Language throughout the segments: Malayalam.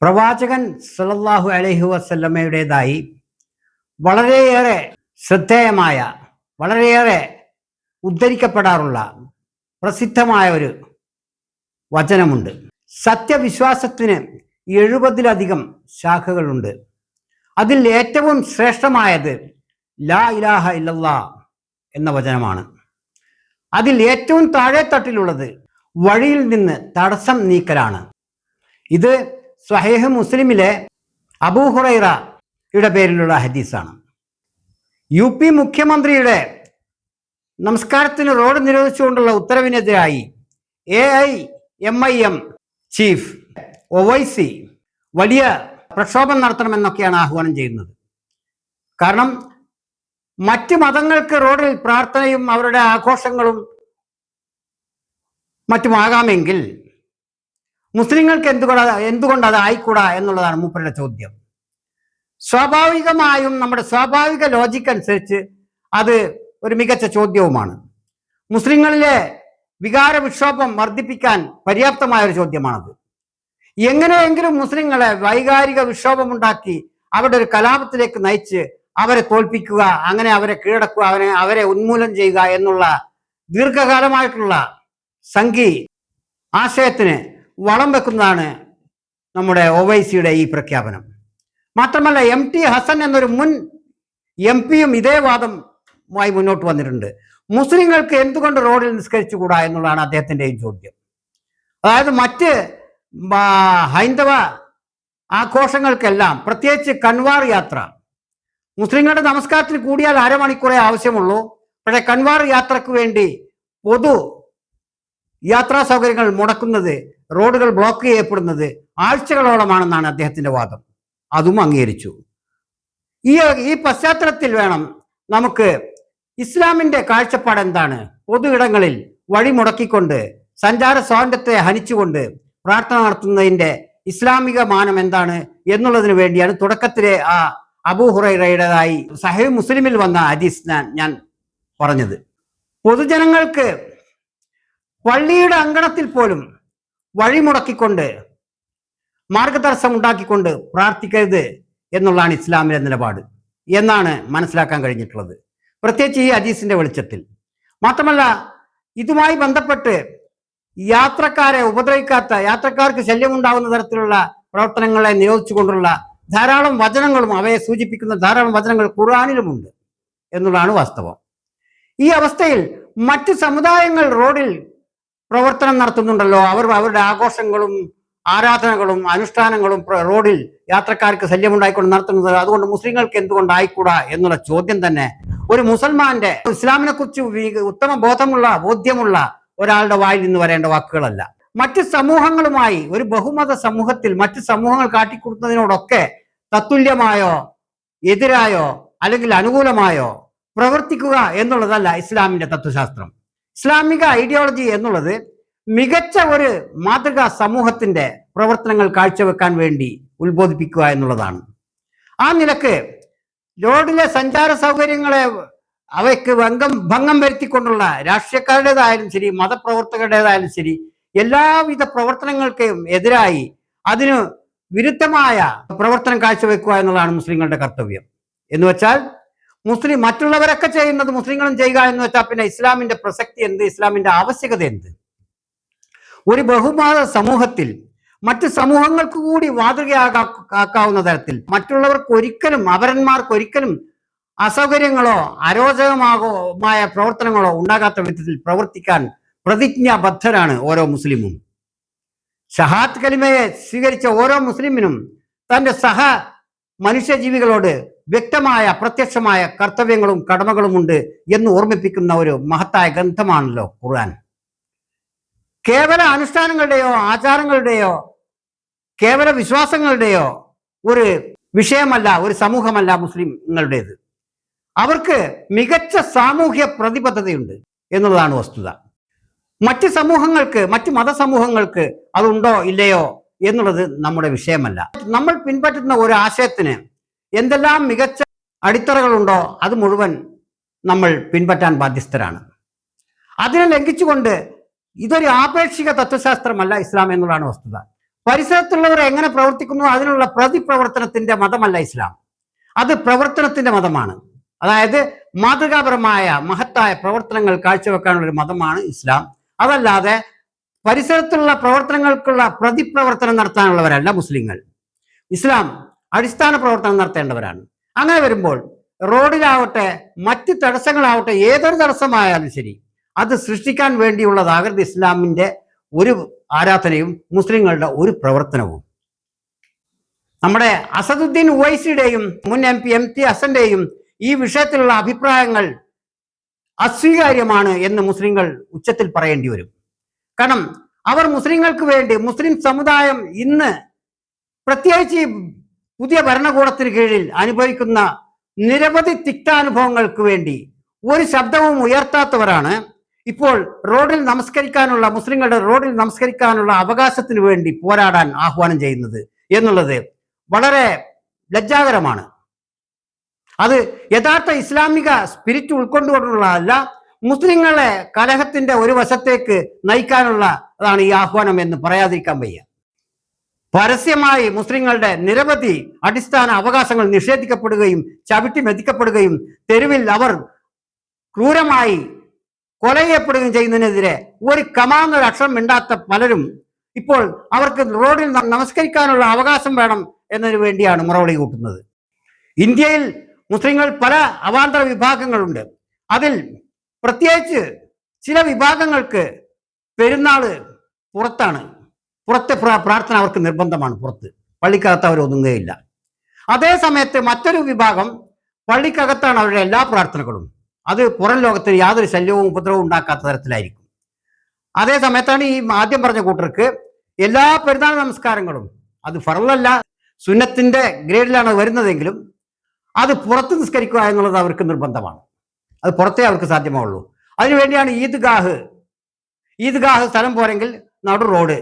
പ്രവാചകൻ സല്ലല്ലാഹു അലൈഹി വസല്ലമയുടേതായി വളരെയേറെ ശ്രദ്ധേയമായ, വളരെയേറെ ഉദ്ധരിക്കപ്പെടാറുള്ള പ്രസിദ്ധമായ ഒരു വചനമുണ്ട്. സത്യവിശ്വാസത്തിന് 70-ലധികം ശാഖകളുണ്ട്. അതിൽ ഏറ്റവും ശ്രേഷ്ഠമായത് ലാ ഇലാഹ ഇല്ലല്ലാ എന്ന വചനമാണ്. അതിൽ ഏറ്റവും താഴെത്തട്ടിലുള്ളത് വഴിയിൽ നിന്ന് തടസ്സം നീക്കലാണ്. ഇത് സ്വഹീഹ് മുസ്ലിമിലെ അബൂ ഹുറൈറയുടെ പേരിലുള്ള ഹദീസാണ്. UP മുഖ്യമന്ത്രിയുടെ നമസ്കാരത്തിന് റോഡ് നിരോധിച്ചുകൊണ്ടുള്ള ഉത്തരവിനെതിരായി AIMIM ചീഫ് ഒവൈസി വലിയ പ്രക്ഷോഭം നടത്തണമെന്നൊക്കെയാണ് ആഹ്വാനം ചെയ്യുന്നത്. കാരണം മറ്റ് മതങ്ങൾക്ക് റോഡിൽ പ്രാർത്ഥനയും അവരുടെ ആഘോഷങ്ങളും മറ്റുമാകാമെങ്കിൽ മുസ്ലിങ്ങൾക്ക് എന്തുകൊണ്ട് അത് ആയിക്കൂടാ എന്നുള്ളതാണ് മൂപ്പരുടെ ചോദ്യം. സ്വാഭാവികമായും നമ്മുടെ സ്വാഭാവിക ലോജിക്ക് അനുസരിച്ച് അത് ഒരു മികച്ച ചോദ്യവുമാണ്. മുസ്ലിങ്ങളിലെ വികാര വിക്ഷോഭം വർദ്ധിപ്പിക്കാൻ പര്യാപ്തമായ ഒരു ചോദ്യമാണത്. എങ്ങനെയെങ്കിലും മുസ്ലിങ്ങളെ വൈകാരിക വിക്ഷോഭമുണ്ടാക്കി അവരുടെ ഒരു കലാപത്തിലേക്ക് നയിച്ച് അവരെ തോൽപ്പിക്കുക, അങ്ങനെ അവരെ കീഴടക്കുക, അവരെ ഉന്മൂലനം ചെയ്യുക എന്നുള്ള ദീർഘകാലമായിട്ടുള്ള സംഘി ആശയത്തിന് വളം വെക്കുന്നതാണ് നമ്മുടെ ഒവൈസിയുടെ ഈ പ്രഖ്യാപനം. മാത്രമല്ല MT ഹസൻ എന്നൊരു മുൻ MP-യും ഇതേ വാദമായി മുന്നോട്ട് വന്നിട്ടുണ്ട്. മുസ്ലിങ്ങൾക്ക് എന്തുകൊണ്ട് റോഡിൽ നിസ്കരിച്ചുകൂടാ എന്നുള്ളതാണ് അദ്ദേഹത്തിൻ്റെയും ചോദ്യം. അതായത് മറ്റ് ഹൈന്ദവ ആഘോഷങ്ങൾക്കെല്ലാം, പ്രത്യേകിച്ച് കൻവാർ യാത്ര, മുസ്ലിങ്ങളുടെ നമസ്കാരത്തിന് കൂടിയാൽ അരമണിക്കൂറേ ആവശ്യമുള്ളൂ. പക്ഷേ കൻവാർ യാത്രക്ക് വേണ്ടി പൊതു യാത്രാ സൗകര്യങ്ങൾ മുടക്കുന്നത്, റോഡുകൾ ബ്ലോക്ക് ചെയ്യപ്പെടുന്നത് ആഴ്ചകളോളമാണെന്നാണ് അദ്ദേഹത്തിന്റെ വാദം. അതും അംഗീകരിച്ചു. ഈ പശ്ചാത്തലത്തിൽ വേണം നമുക്ക് ഇസ്ലാമിന്റെ കാഴ്ചപ്പാട് എന്താണ്, പൊതു ഇടങ്ങളിൽ വഴി മുടക്കിക്കൊണ്ട് സഞ്ചാര സ്വാതന്ത്ര്യത്തെ ഹനിച്ചുകൊണ്ട് പ്രാർത്ഥന നടത്തുന്നതിന്റെ ഇസ്ലാമിക മാനം എന്താണ് എന്നുള്ളതിന് വേണ്ടിയാണ് തുടക്കത്തിലെ ആ അബൂ ഹുറൈറയുടേതായി സഹീഹ് മുസ്ലിമിൽ വന്ന ഹദീസ് ഞാൻ പറഞ്ഞത്. പൊതുജനങ്ങൾക്ക് പള്ളിയുടെ അങ്കണത്തിൽ പോലും വഴിമുടക്കിക്കൊണ്ട് മാർഗതടസ്സം ഉണ്ടാക്കിക്കൊണ്ട് പ്രാർത്ഥിക്കരുത് എന്നുള്ളതാണ് ഇസ്ലാമിലെ നിലപാട് എന്നാണ് മനസ്സിലാക്കാൻ കഴിഞ്ഞിട്ടുള്ളത്, പ്രത്യേകിച്ച് ഈ ഹദീസിന്റെ വെളിച്ചത്തിൽ. മാത്രമല്ല, ഇതുമായി ബന്ധപ്പെട്ട് യാത്രക്കാരെ ഉപദ്രവിക്കാത്ത, യാത്രക്കാർക്ക് ശല്യമുണ്ടാകുന്ന തരത്തിലുള്ള പ്രവർത്തനങ്ങളെ നിരോധിച്ചുകൊണ്ടുള്ള ധാരാളം വചനങ്ങളും അവയെ സൂചിപ്പിക്കുന്ന ധാരാളം വചനങ്ങൾ ഖുർആനിലുമുണ്ട് എന്നുള്ളതാണ് വാസ്തവം. ഈ അവസ്ഥയിൽ മറ്റ് സമുദായങ്ങൾ റോഡിൽ പ്രവർത്തനം നടത്തുന്നുണ്ടല്ലോ, അവരുടെ ആഘോഷങ്ങളും ആരാധനകളും അനുഷ്ഠാനങ്ങളും റോഡിൽ യാത്രക്കാർക്ക് ശല്യമുണ്ടായിക്കൊണ്ട് നടത്തുന്നത്, അതുകൊണ്ട് മുസ്ലിങ്ങൾക്ക് എന്തുകൊണ്ട് ആയിക്കൂടാ എന്നുള്ള ചോദ്യം തന്നെ ഒരു മുസൽമാന്റെ ഇസ്ലാമിനെ കുറിച്ച് ഉത്തമ ബോധ്യമുള്ള ഒരാളുടെ വായിൽ നിന്ന് വരേണ്ട വാക്കുകളല്ല. മറ്റ് സമൂഹങ്ങളുമായി, ഒരു ബഹുമത സമൂഹത്തിൽ മറ്റ് സമൂഹങ്ങൾ കാട്ടിക്കൊടുക്കുന്നതിനോടൊക്കെ തത്തുല്യമായോ എതിരായോ അല്ലെങ്കിൽ അനുകൂലമായോ പ്രവർത്തിക്കുക എന്നുള്ളതല്ല ഇസ്ലാമിന്റെ തത്വശാസ്ത്രം. ഇസ്ലാമിക ഐഡിയോളജി എന്നുള്ളത് മികച്ച ഒരു മാതൃകാ സമൂഹത്തിന്റെ പ്രവർത്തനങ്ങൾ കാഴ്ചവെക്കാൻ വേണ്ടി ഉത്ബോധിപ്പിക്കുക എന്നുള്ളതാണ്. ആ നിലക്ക് റോഡിലെ സഞ്ചാര സൗകര്യങ്ങളെ അവയ്ക്ക് ഭംഗം വരുത്തിക്കൊണ്ടുള്ള രാഷ്ട്രീയക്കാരുടേതായാലും ശരി, മതപ്രവർത്തകരുടേതായാലും ശരി, എല്ലാവിധ പ്രവർത്തനങ്ങൾക്കും എതിരായി അതിന് വിരുദ്ധമായ പ്രവർത്തനം കാഴ്ചവെക്കുക എന്നുള്ളതാണ് മുസ്ലിങ്ങളുടെ കർത്തവ്യം. എന്ന് വെച്ചാൽ മറ്റുള്ളവരൊക്കെ ചെയ്യുന്നത് മുസ്ലിങ്ങളും ചെയ്യുക എന്ന് വെച്ചാൽ പിന്നെ ഇസ്ലാമിന്റെ പ്രസക്തി എന്ത്, ഇസ്ലാമിന്റെ ആവശ്യകത എന്ത്? ഒരു ബഹുമത സമൂഹത്തിൽ മറ്റ് സമൂഹങ്ങൾക്ക് കൂടി മാതൃകയാക്കാവുന്ന തരത്തിൽ അവരന്മാർക്കൊരിക്കലും അസൗകര്യങ്ങളോ അരോചകമായ പ്രവർത്തനങ്ങളോ ഉണ്ടാകാത്ത വിധത്തിൽ പ്രവർത്തിക്കാൻ പ്രതിജ്ഞാബദ്ധരാണ് ഓരോ മുസ്ലിമും. ഷഹാദത്ത് കലിമയെ സ്വീകരിച്ച ഓരോ മുസ്ലിമിനും തന്റെ സഹ മനുഷ്യജീവികളോട് വ്യക്തമായ പ്രത്യക്ഷമായ കർത്തവ്യങ്ങളും കടമകളുമുണ്ട് എന്ന് ഓർമ്മിപ്പിക്കുന്ന ഒരു മഹത്തായ ഗ്രന്ഥമാണല്ലോ ഖുർആൻ. കേവല അനുഷ്ഠാനങ്ങളുടെയോ ആചാരങ്ങളുടെയോ കേവല വിശ്വാസങ്ങളുടെയോ ഒരു വിഷയമല്ല, ഒരു സമൂഹമല്ല മുസ്ലിങ്ങളുടേത്. അവർക്ക് മികച്ച സാമൂഹ്യ പ്രതിബദ്ധതയുണ്ട് എന്നുള്ളതാണ് വസ്തുത. മറ്റ് സമൂഹങ്ങൾക്ക്, മറ്റ് മതസമൂഹങ്ങൾക്ക് അതുണ്ടോ ഇല്ലയോ എന്നുള്ളത് നമ്മുടെ വിഷയമല്ല. നമ്മൾ പിൻപറ്റുന്ന ഒരു ആശയത്തിന് എന്തെല്ലാം മികച്ച അടിത്തറകളുണ്ടോ അത് മുഴുവൻ നമ്മൾ പിൻപറ്റാൻ ബാധ്യസ്ഥരാണ്. അതിനെ ലംഘിച്ചുകൊണ്ട് ഇതൊരു ആപേക്ഷിക തത്വശാസ്ത്രമല്ല ഇസ്ലാം എന്നുള്ളതാണ് വസ്തുത. പരിസരത്തുള്ളവർ എങ്ങനെ പ്രവർത്തിക്കുന്നു അതിനുള്ള പ്രതിപ്രവർത്തനത്തിന്റെ മതമല്ല ഇസ്ലാം. അത് പ്രവർത്തനത്തിന്റെ മതമാണ്. അതായത് മാതൃകാപരമായ മഹത്തായ പ്രവർത്തനങ്ങൾ കാഴ്ചവെക്കാനുള്ള ഒരു മതമാണ് ഇസ്ലാം. അതല്ലാതെ പരിസരത്തുള്ള പ്രവർത്തനങ്ങൾക്കുള്ള പ്രതിപ്രവർത്തനം നടത്താനുള്ളവരല്ല മുസ്ലിങ്ങൾ. ഇസ്ലാം അടിസ്ഥാന പ്രവർത്തനം നടത്തേണ്ടവരാണ്. അങ്ങനെ വരുമ്പോൾ റോഡിലാവട്ടെ മറ്റ് തടസ്സങ്ങളാവട്ടെ ഏതൊരു തടസ്സമായാലും ശരി അത് സൃഷ്ടിക്കാൻ വേണ്ടിയുള്ളതാകരുത് ഇസ്ലാമിന്റെ ഒരു ആരാധനയും മുസ്ലിങ്ങളുടെ ഒരു പ്രവർത്തനവും. നമ്മുടെ അസദുദ്ദീൻ ഉവൈസിയുടെയും മുൻ MP MT ഹസന്റെയും ഈ വിഷയത്തിലുള്ള അഭിപ്രായങ്ങൾ അസ്വീകാര്യമാണ് എന്ന് മുസ്ലിങ്ങൾ ഉച്ചത്തിൽ പറയേണ്ടി വരും. കാരണം അവർ മുസ്ലിങ്ങൾക്ക് വേണ്ടി മുസ്ലിം സമുദായം ഇന്ന് പ്രത്യേകിച്ച് പുതിയ ഭരണകൂടത്തിന് കീഴിൽ അനുഭവിക്കുന്ന നിരവധി തിക്താനുഭവങ്ങൾക്ക് വേണ്ടി ഒരു ശബ്ദവും ഉയർത്താത്തവരാണ് ഇപ്പോൾ റോഡിൽ നമസ്കരിക്കാനുള്ള മുസ്ലിങ്ങളുടെ റോഡിൽ നമസ്കരിക്കാനുള്ള അവകാശത്തിന് വേണ്ടി പോരാടാൻ ആഹ്വാനം ചെയ്യുന്നത് എന്നുള്ളത് വളരെ ലജ്ജാകരമാണ്. അത് യഥാർത്ഥ ഇസ്ലാമിക സ്പിരിറ്റ് ഉൾക്കൊണ്ടുകൊണ്ടുള്ളതല്ല, മുസ്ലിങ്ങളെ കലഹത്തിന്റെ ഒരു വശത്തേക്ക് നയിക്കാനുള്ള അതാണ് ഈ ആഹ്വാനം എന്ന് പറയാതിരിക്കാൻ വയ്യ. പരസ്യമായി മുസ്ലിങ്ങളുടെ നിരവധി അടിസ്ഥാന അവകാശങ്ങൾ നിഷേധിക്കപ്പെടുകയും ചവിട്ടി മെതിക്കപ്പെടുകയും തെരുവിൽ അവർ ക്രൂരമായി കൊല ചെയ്യപ്പെടുകയും ചെയ്യുന്നതിനെതിരെ ഒരു കമാന്നൊരു അക്ഷരം മിണ്ടാത്ത പലരും ഇപ്പോൾ അവർക്ക് റോഡിൽ നമസ്കരിക്കാനുള്ള അവകാശം വേണം എന്നതിനു വേണ്ടിയാണ് മുറവിളി കൂട്ടുന്നത്. ഇന്ത്യയിൽ മുസ്ലിങ്ങൾ പല അവാന്തര വിഭാഗങ്ങളുണ്ട്. അതിൽ പ്രത്യേകിച്ച് ചില വിഭാഗങ്ങൾക്ക് പെരുന്നാള് പുറത്താണ്, പുറത്തെ പ്രാർത്ഥന അവർക്ക് നിർബന്ധമാണ്. പുറത്ത് പള്ളിക്കകത്ത് അവർ ഒതുങ്ങുകയില്ല. അതേ സമയത്ത് മറ്റൊരു വിഭാഗം പള്ളിക്കകത്താണ് അവരുടെ എല്ലാ പ്രാർത്ഥനകളും. അത് പുറം ലോകത്തിന് യാതൊരു ശല്യവും ഉപദ്രവവും ഉണ്ടാക്കാത്ത തരത്തിലായിരിക്കും. അതേ സമയത്താണ് ഈ ആദ്യം പറഞ്ഞ കൂട്ടർക്ക് എല്ലാ പെരുന്നാൾ നമസ്കാരങ്ങളും അത് ഫർളല്ല, സുന്നത്തിന്റെ ഗ്രേഡിലാണ് വരുന്നതെങ്കിലും അത് പുറത്ത് നിസ്കരിക്കുക എന്നുള്ളത് അവർക്ക് നിർബന്ധമാണ്. അത് പുറത്തേ അവർക്ക് സാധ്യമാവുള്ളൂ. അതിനുവേണ്ടിയാണ് ഈദ്ഗാഹ് സ്ഥലം പോരെങ്കിൽ നടു റോഡ്.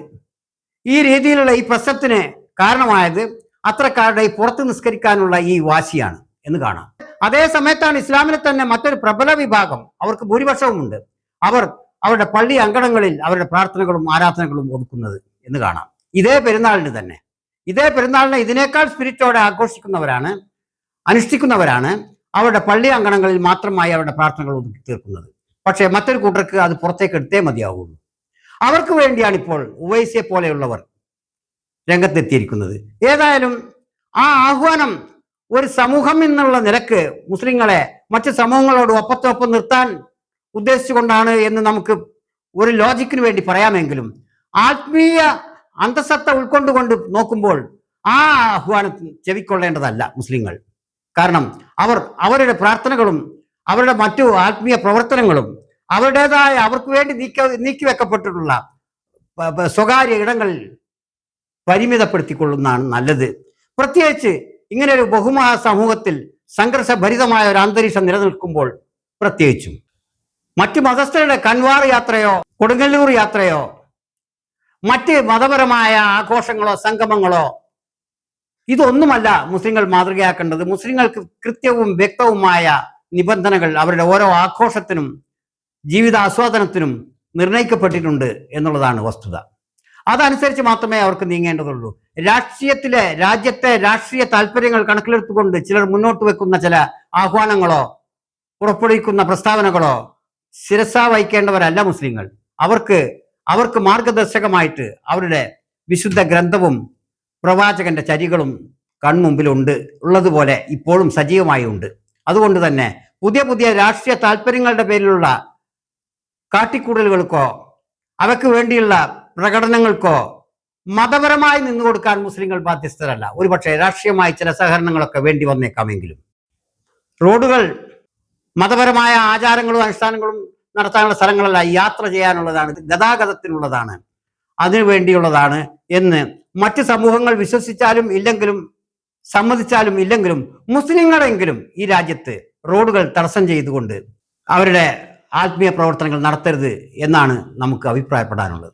ഈ രീതിയിലുള്ള ഈ പ്രശ്നത്തിന് കാരണമായത് അത്രക്കാരുടെ ഈ പുറത്ത് നിസ്കരിക്കാനുള്ള ഈ വാശിയാണ് എന്ന് കാണാം. അതേ സമയത്താണ് ഇസ്ലാമിനെ തന്നെ മറ്റൊരു പ്രബല വിഭാഗം, അവർക്ക് ഭൂരിപക്ഷവുമുണ്ട്, അവർ അവരുടെ പള്ളി അങ്കണങ്ങളിൽ അവരുടെ പ്രാർത്ഥനകളും ആരാധനകളും ഒതുക്കുന്നത് എന്ന് കാണാം. ഇതേ പെരുന്നാളിനെ ഇതിനേക്കാൾ സ്പിരിറ്റോടെ ആഘോഷിക്കുന്നവരാണ്, അനുഷ്ഠിക്കുന്നവരാണ് അവരുടെ പള്ളി അങ്കണങ്ങളിൽ മാത്രമായി അവരുടെ പ്രാർത്ഥനകൾ ഒതുക്കി തീർക്കുന്നത്. പക്ഷേ മറ്റൊരു കൂട്ടർക്ക് അത് പുറത്തേക്ക് എടുത്തേ മതിയാവുള്ളൂ. അവർക്ക് വേണ്ടിയാണ് ഇപ്പോൾ ഉവൈസിയെ പോലെയുള്ളവർ രംഗത്തെത്തിയിരിക്കുന്നത്. ഏതായാലും ആ ആഹ്വാനം ഒരു സമൂഹം എന്നുള്ള നിലക്ക് മുസ്ലിങ്ങളെ മറ്റ് സമൂഹങ്ങളോട് ഒപ്പത്തൊപ്പം നിർത്താൻ ഉദ്ദേശിച്ചുകൊണ്ടാണ് എന്ന് നമുക്ക് ഒരു ലോജിക്കിന് വേണ്ടി പറയാമെങ്കിലും ആത്മീയ അന്തസത്ത ഉൾക്കൊണ്ടുകൊണ്ട് നോക്കുമ്പോൾ ആ ആഹ്വാനം ചെവിക്കൊള്ളേണ്ടതല്ല മുസ്ലിങ്ങൾ. കാരണം അവരുടെ പ്രാർത്ഥനകളും അവരുടെ മറ്റു ആത്മീയ പ്രവർത്തനങ്ങളും അവരുടേതായ അവർക്ക് വേണ്ടി നീക്കിവെക്കപ്പെട്ടിട്ടുള്ള സ്വകാര്യ ഇടങ്ങളിൽ പരിമിതപ്പെടുത്തിക്കൊള്ളുന്നതാണ് നല്ലത്. പ്രത്യേകിച്ച് ഇങ്ങനെ ഒരു ബഹുമഹാ സമൂഹത്തിൽ സംഘർഷഭരിതമായ ഒരു അന്തരീക്ഷം നിലനിൽക്കുമ്പോൾ പ്രത്യേകിച്ചും മറ്റ് മതസ്ഥരുടെ കൻവാർ യാത്രയോ കൊടുങ്ങല്ലൂർ യാത്രയോ മറ്റ് മതപരമായ ആഘോഷങ്ങളോ സംഗമങ്ങളോ ഇതൊന്നുമല്ല മുസ്ലിങ്ങൾ മാതൃകയാക്കേണ്ടത്. മുസ്ലിങ്ങൾക്ക് കൃത്യവും വ്യക്തവുമായ നിബന്ധനകൾ അവരുടെ ഓരോ ആഘോഷത്തിനും ജീവിതാസ്വാദനത്തിനും നിർണയിക്കപ്പെട്ടിട്ടുണ്ട് എന്നുള്ളതാണ് വസ്തുത. അതനുസരിച്ച് മാത്രമേ അവർക്ക് നീങ്ങേണ്ടതുള്ളൂ. രാജ്യത്തെ രാഷ്ട്രീയ താല്പര്യങ്ങൾ കണക്കിലെടുത്തുകൊണ്ട് ചിലർ മുന്നോട്ട് വെക്കുന്ന ചില ആഹ്വാനങ്ങളോ പുറപ്പെടുവിക്കുന്ന പ്രസ്താവനകളോ ശിരസാ വഹിക്കേണ്ടവരല്ല മുസ്ലിങ്ങൾ. അവർക്ക് മാർഗദർശകമായിട്ട് അവരുടെ വിശുദ്ധ ഗ്രന്ഥവും പ്രവാചകന്റെ ചര്യകളും കൺമുമ്പിലുണ്ട്, ഉള്ളതുപോലെ ഇപ്പോഴും സജീവമായി ഉണ്ട്. അതുകൊണ്ട് തന്നെ പുതിയ രാഷ്ട്രീയ താല്പര്യങ്ങളുടെ പേരിലുള്ള കാട്ടിക്കൂടലുകൾക്കോ അവയ്ക്ക് വേണ്ടിയുള്ള പ്രകടനങ്ങൾക്കോ മതപരമായി നിന്നുകൊടുക്കാൻ മുസ്ലിങ്ങൾ ബാധ്യസ്ഥരല്ല. ഒരുപക്ഷെ രാഷ്ട്രീയമായി ചില സഹകരണങ്ങളൊക്കെ വേണ്ടി വന്നേക്കാമെങ്കിലും റോഡുകൾ മതപരമായ ആചാരങ്ങളും അനുഷ്ഠാനങ്ങളും നടത്താനുള്ള സ്ഥലങ്ങളല്ല, യാത്ര ചെയ്യാനുള്ളതാണ്, ഗതാഗതത്തിനുള്ളതാണ്, അതിനു വേണ്ടിയുള്ളതാണ് എന്ന് മറ്റ് സമൂഹങ്ങൾ വിശ്വസിച്ചാലും ഇല്ലെങ്കിലും സമ്മതിച്ചാലും ഇല്ലെങ്കിലും മുസ്ലിങ്ങളെങ്കിലും ഈ രാജ്യത്ത് റോഡുകൾ തടസ്സം ചെയ്തുകൊണ്ട് അവരുടെ ആത്മീയ പ്രവർത്തനങ്ങൾ നടത്തരുത് എന്നാണ് നമുക്ക് അഭിപ്രായപ്പെടാനുള്ളത്.